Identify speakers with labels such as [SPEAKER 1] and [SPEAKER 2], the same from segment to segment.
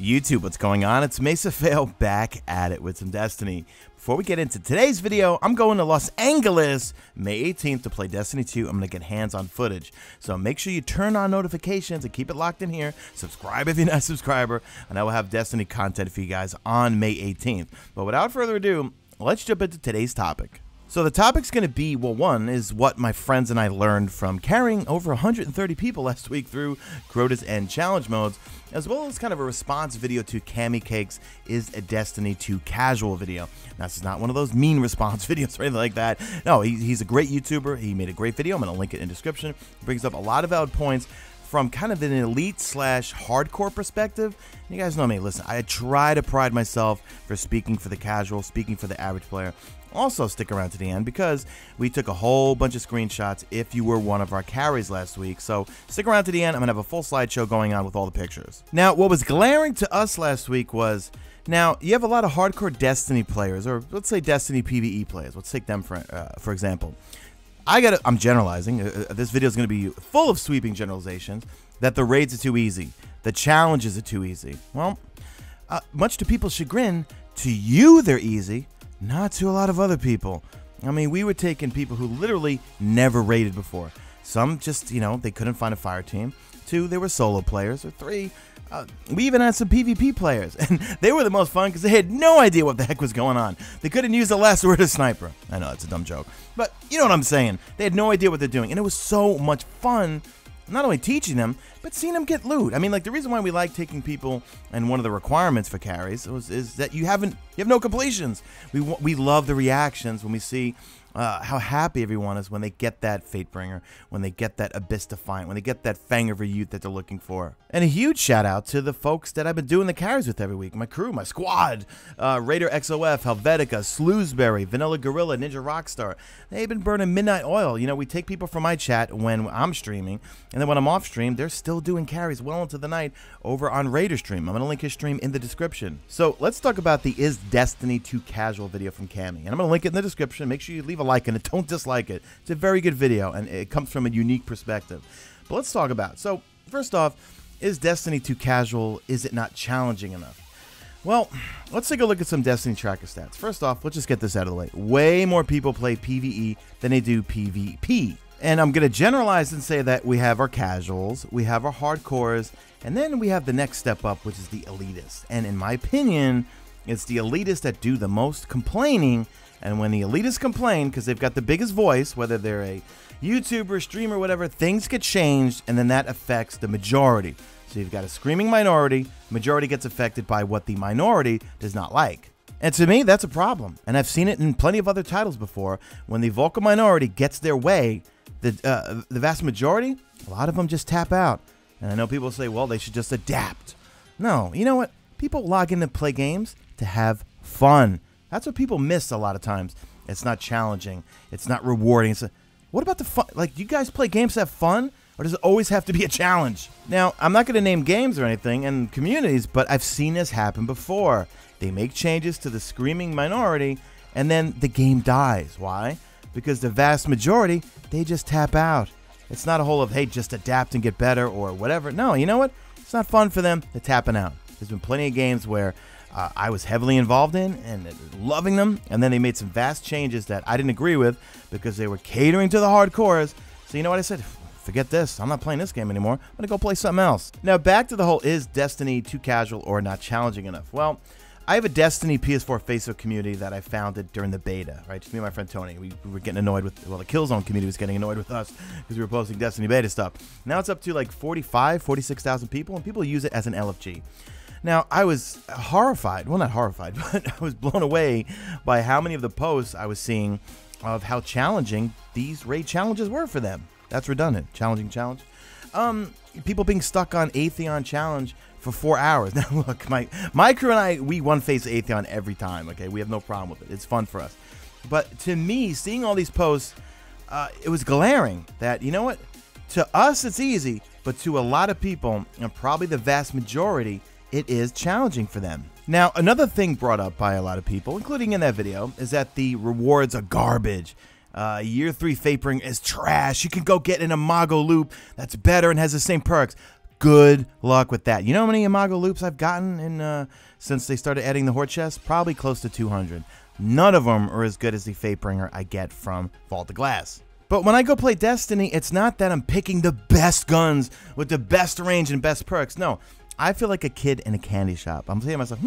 [SPEAKER 1] YouTube, what's going on? It's Mesa Fail back at it with some Destiny. Before we get into today's video, I'm going to Los Angeles May 18th to play Destiny 2. I'm going to get hands-on footage. So make sure you turn on notifications and keep it locked in here. Subscribe if you're not a subscriber, and I will have Destiny content for you guys on May 18th. But without further ado, let's jump into today's topic. So the topic's going to be, well, one is what my friends and I learned from carrying over 130 people last week through Crota's End challenge modes, as well as kind of a response video to Cammy Cakes is a Destiny 2 casual video. Now, this is not one of those mean response videos or anything like that. No, he's a great YouTuber. He made a great video. I'm going to link it in the description. It brings up a lot of valid points from kind of an elite / hardcore perspective. You guys know me. Listen, I try to pride myself for speaking for the casual, speaking for the average player. Also, stick around to the end because we took a whole bunch of screenshots if you were one of our carries last week. So stick around to the end. I'm going to have a full slideshow going on with all the pictures. Now, what was glaring to us last week was, now, you have a lot of hardcore Destiny players, or let's say Destiny PvE players. Let's take them for example. I'm generalizing. This video is going to be full of sweeping generalizations that the raids are too easy. The challenges are too easy. Well, much to people's chagrin, to you they're easy. Not to a lot of other people. I mean, we were taking people who literally never raided before. Some just, they couldn't find a fire team. 2, they were solo players. Or 3, we even had some PvP players. And they were the most fun because they had no idea what the heck was going on. They couldn't use the last word of sniper. I know, it's a dumb joke. But you know what I'm saying. They had no idea what they're doing. And it was so much fun, not only teaching them, but seeing them get loot. I mean, like, the reason why we like taking people, and one of the requirements for carries is that you have no completions. We love the reactions when we see how happy everyone is when they get that Fatebringer, when they get that Abyss Defiant, when they get that Fang of Youth that they're looking for. And a huge shout out to the folks that I've been doing the carries with every week. My crew, my squad, Raider XOF, Helvetica, Sloosberry, Vanilla Gorilla, Ninja Rockstar. They've been burning midnight oil. We take people from my chat when I'm streaming, and then when I'm off stream, they're still doing carries well into the night over on Raider stream. I'm going to link his stream in the description. So let's talk about the Is Destiny 2 casual video from Cammy. And I'm going to link it in the description. Make sure you leave a like and don't dislike it. It's a very good video, and it comes from a unique perspective. But let's talk about it. So first off, is Destiny 2 casual? Is it not challenging enough? Well, let's take a look at some Destiny tracker stats. First off, let's just get this out of the way. Way more people play PvE than they do PvP. And I'm going to generalize and say that we have our casuals, we have our hardcores, and then we have the next step up, which is the elitists. And in my opinion, it's the elitists that do the most complaining. And when the elitists complain, because they've got the biggest voice, whether they're a YouTuber, streamer, whatever, things get changed, and then that affects the majority. So you've got a screaming minority, majority gets affected by what the minority does not like. And to me, that's a problem. And I've seen it in plenty of other titles before. When the vocal minority gets their way, the vast majority, a lot of them just tap out. And I know people say, well, they should just adapt. No, you know what? People log in to play games to have fun. That's what people miss a lot of times. It's not challenging. It's not rewarding. What about the fun? Like, do you guys play games to have fun? Or does it always have to be a challenge? Now, I'm not going to name games or anything and communities, but I've seen this happen before. They make changes to the screaming minority, and then the game dies. Why? Because the vast majority, they just tap out. It's not a whole of, hey, just adapt and get better or whatever. No, you know what? It's not fun for them. They're tapping out. There's been plenty of games where I was heavily involved in and loving them, and then they made some vast changes that I didn't agree with because they were catering to the hardcores. So you know what I said? Forget this. I'm not playing this game anymore. I'm going to go play something else. Now, back to the whole, is Destiny too casual or not challenging enough? Well, I have a Destiny PS4 Facebook community that I founded during the beta, right? Just me and my friend Tony. We were getting annoyed with, well, the Killzone community was getting annoyed with us because we were posting Destiny beta stuff. Now it's up to like 46,000 people, and people use it as an LFG. Now, I was horrified. Well, not horrified, but I was blown away by how many of the posts I was seeing of how challenging these raid challenges were for them. That's redundant. Challenging challenge. People being stuck on Atheon challenge for 4 hours. Now, look, my crew and I, we one-face Atheon every time, okay? We have no problem with it. It's fun for us. But to me, seeing all these posts, it was glaring that, you know what? To us, it's easy, but to a lot of people, and probably the vast majority, it is challenging for them. Now, another thing brought up by a lot of people, including in that video, is that the rewards are garbage. Year 3 Fatebringer is trash. You can go get an Imago loop that's better and has the same perks. Good luck with that. You know how many Imago loops I've gotten in since they started adding the Horde chest? Probably close to 200. None of them are as good as the Fatebringer I get from Vault of Glass. But when I go play Destiny, it's not that I'm picking the best guns with the best range and best perks. No, I feel like a kid in a candy shop. I'm saying to myself,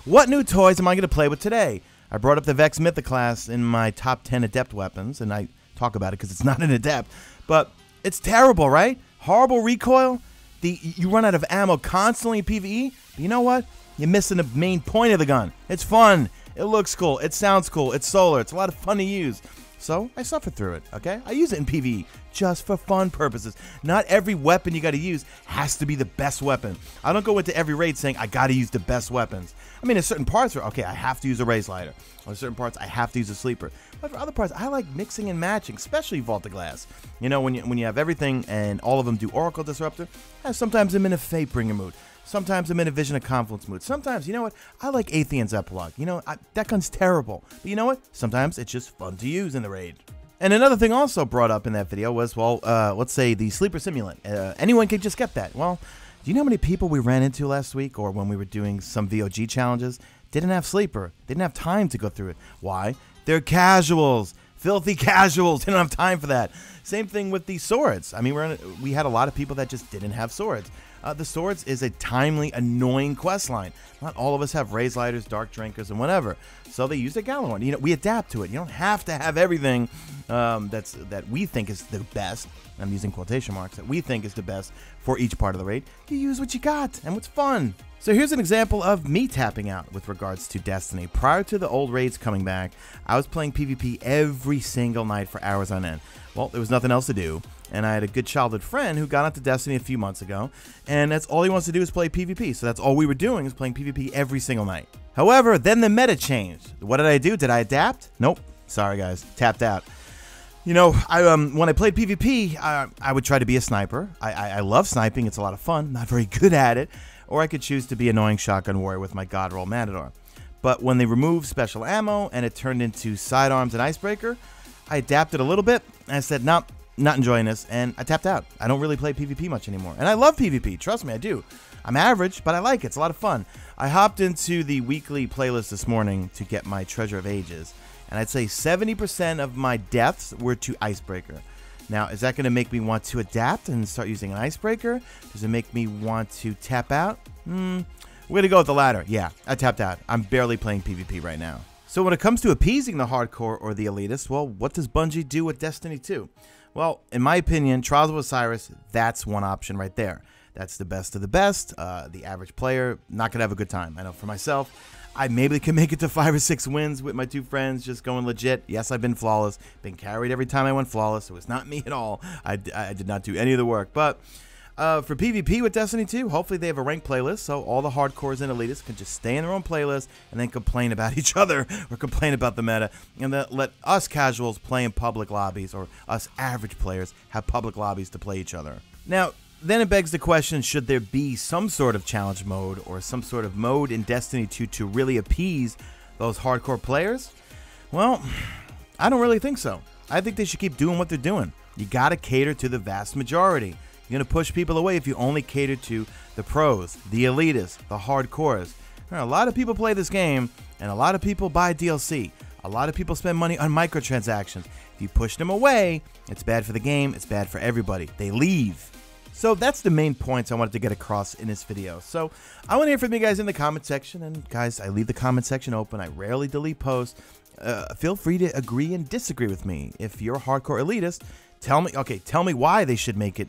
[SPEAKER 1] what new toys am I going to play with today? I brought up the Vex Mythoclast in my top 10 Adept weapons, and I talk about it because it's not an Adept. But it's terrible, right? Horrible recoil. You run out of ammo constantly in PvE. But you know what? You're missing the main point of the gun. It's fun. It looks cool. It sounds cool. It's solar. It's a lot of fun to use. So I suffer through it, okay? I use it in PvE just for fun purposes. Not every weapon you got to use has to be the best weapon. I don't go into every raid saying I got to use the best weapons. I mean, there's certain parts where, okay, I have to use a Raise Lighter. Or certain parts, I have to use a Sleeper. But for other parts, I like mixing and matching, especially Vault of Glass. You know, when you have everything and all of them do Oracle Disruptor, sometimes I'm in a Fatebringer mood. Sometimes I'm in a Vision of Confluence mood. Sometimes, you know what? I like Atheon's Epilogue. You know, that gun's terrible. But you know what? Sometimes it's just fun to use in the raid. And another thing also brought up in that video was, well, let's say the Sleeper Simulant. Anyone can just get that. Well, do you know how many people we ran into last week or when we were doing some VOG challenges? Didn't have Sleeper. Didn't have time to go through it. Why? They're casuals. Filthy casuals. They don't have time for that. Same thing with the swords. I mean, we had a lot of people that just didn't have swords. The swords is a timely, annoying quest line. Not all of us have Raise Lighters, Dark Drinkers, and whatever. So they use a Gallon. You know, we adapt to it. You don't have to have everything that we think is the best. I'm using quotation marks. That we think is the best for each part of the raid. You use what you got and what's fun. So here's an example of me tapping out with regards to Destiny. Prior to the old raids coming back, I was playing PvP every single night for hours on end. Well, there was nothing else to do, and I had a good childhood friend who got into Destiny a few months ago, and that's all he wants to do is play PvP. So that's all we were doing is playing PvP every single night. However, then the meta changed. What did I do? Did I adapt? Nope. Sorry, guys. Tapped out. You know, when I played PvP, I would try to be a sniper. I love sniping. It's a lot of fun. Not very good at it. Or I could choose to be annoying shotgun warrior with my God Roll Matador. But when they removed special ammo and it turned into sidearms and icebreaker, I adapted a little bit. And I said, nope, not enjoying this. And I tapped out. I don't really play PvP much anymore. And I love PvP. Trust me, I do. I'm average, but I like it. It's a lot of fun. I hopped into the weekly playlist this morning to get my Treasure of Ages. And I'd say 70% of my deaths were to icebreaker. Now, is that going to make me want to adapt and start using an icebreaker? Does it make me want to tap out? We're going to go with the latter. Yeah, I tapped out. I'm barely playing PvP right now. So when it comes to appeasing the hardcore or the elitists, well, what does Bungie do with Destiny 2? Well, in my opinion, Trials of Osiris, that's one option right there. That's the best of the best. The average player, not going to have a good time. I know for myself, I maybe can make it to 5 or 6 wins with my 2 friends, just going legit. Yes, I've been flawless. Been carried every time I went flawless. It was not me at all. I did not do any of the work. But for PvP with Destiny 2, hopefully they have a ranked playlist, so all the hardcores and elitists can just stay in their own playlist and then complain about each other or complain about the meta, and then let us casuals play in public lobbies, or us average players have public lobbies to play each other. Now, then it begs the question, should there be some sort of challenge mode or some sort of mode in Destiny 2 to really appease those hardcore players? Well, I don't really think so. I think they should keep doing what they're doing. You gotta cater to the vast majority. You're gonna push people away if you only cater to the pros, the elitists, the hardcores. A lot of people play this game, and a lot of people buy DLC. A lot of people spend money on microtransactions. If you push them away, it's bad for the game, it's bad for everybody. They leave. So that's the main points I wanted to get across in this video. So I want to hear from you guys in the comment section. And guys, I leave the comment section open. I rarely delete posts. Feel free to agree and disagree with me. If you're a hardcore elitist, tell me why they should make it,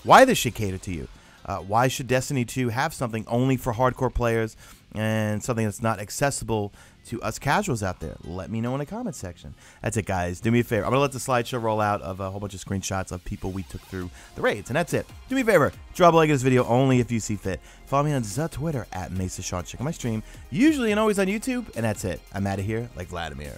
[SPEAKER 1] why they should cater to you. Why should Destiny 2 have something only for hardcore players and something that's not accessible to us casuals out there? Let me know in the comment section. That's it, guys. Do me a favor. I'm going to let the slideshow roll out of a whole bunch of screenshots of people we took through the raids, and that's it. Do me a favor. Drop a like at this video only if you see fit. Follow me on the Twitter at Mesa. Check out my stream, usually and always on YouTube, and that's it. I'm out of here like Vladimir.